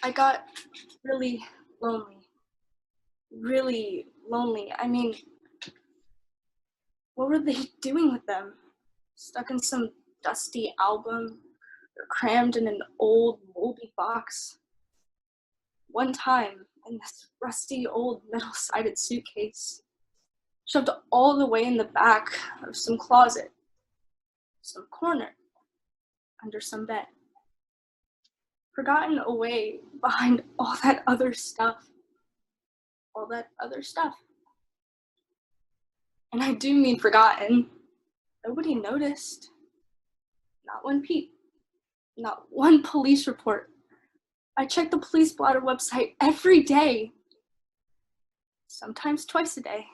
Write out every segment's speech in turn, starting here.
I got really lonely. Really lonely. I mean, what were they doing with them? Stuck in some dusty album or crammed in an old, moldy box? One time, in this rusty old metal-sided suitcase, shoved all the way in the back of some closet, some corner, under some bed. Forgotten away behind all that other stuff. All that other stuff. And I do mean forgotten. Nobody noticed. Not one peep. Not one police report. I check the police blotter website every day. Sometimes twice a day.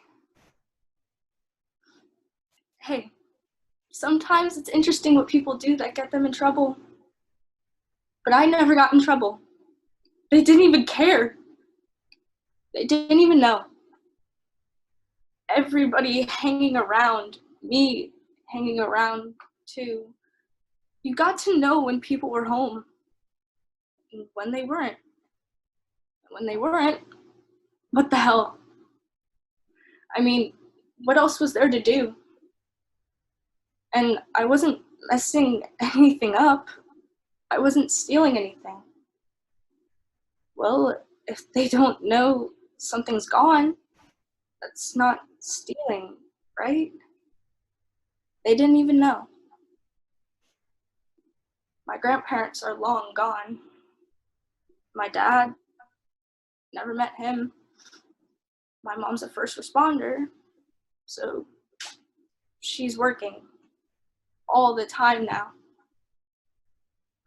Hey, sometimes it's interesting what people do that get them in trouble. But I never got in trouble. They didn't even care. They didn't even know. Everybody hanging around, me hanging around too. You got to know when people were home and when they weren't. And when they weren't, what the hell? I mean, what else was there to do? And I wasn't messing anything up. I wasn't stealing anything. Well, if they don't know something's gone, that's not stealing, right? They didn't even know. My grandparents are long gone. My dad, never met him. My mom's a first responder, so she's working all the time now.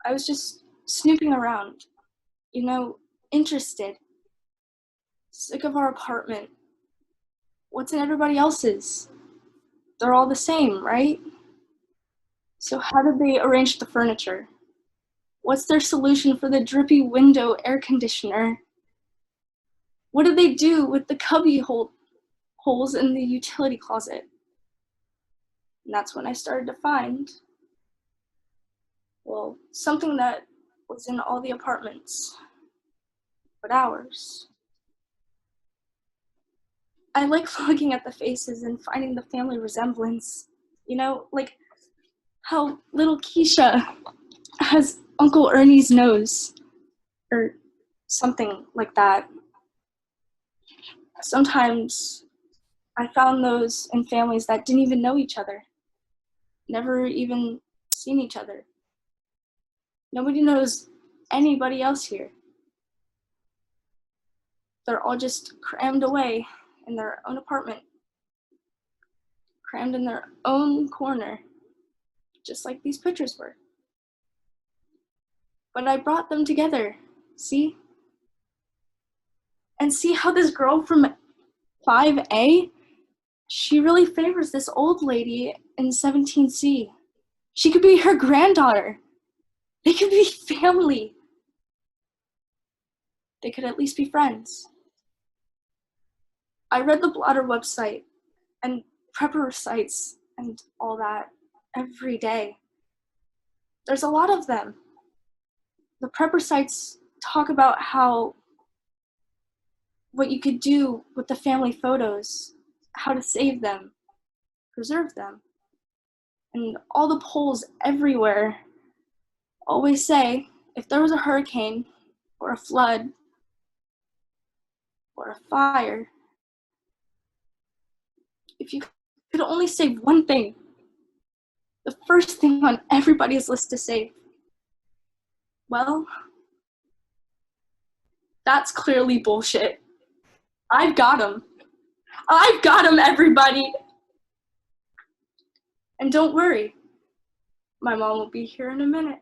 I was just snooping around, you know, interested. Sick of our apartment. What's in everybody else's? They're all the same, right? So how did they arrange the furniture? What's their solution for the drippy window air conditioner? What did they do with the cubby holes in the utility closet? And that's when I started to find, well, something that was in all the apartments, but ours. I like looking at the faces and finding the family resemblance. You know, like how little Keisha has Uncle Ernie's nose, or something like that. Sometimes I found those in families that didn't even know each other, never even seen each other. Nobody knows anybody else here. They're all just crammed away in their own apartment, crammed in their own corner, just like these pictures were. But I brought them together, see? And see how this girl from 5A, she really favors this old lady in 17C. She could be her granddaughter. They could be family. They could at least be friends. I read the blotter website and prepper sites and all that every day. There's a lot of them. The prepper sites talk about what you could do with the family photos, how to save them, preserve them. And all the polls everywhere always say, if there was a hurricane or a flood or a fire, if you could only save one thing, the first thing on everybody's list to save, well, that's clearly bullshit. I've got them. I've got them, everybody. And don't worry, my mom will be here in a minute.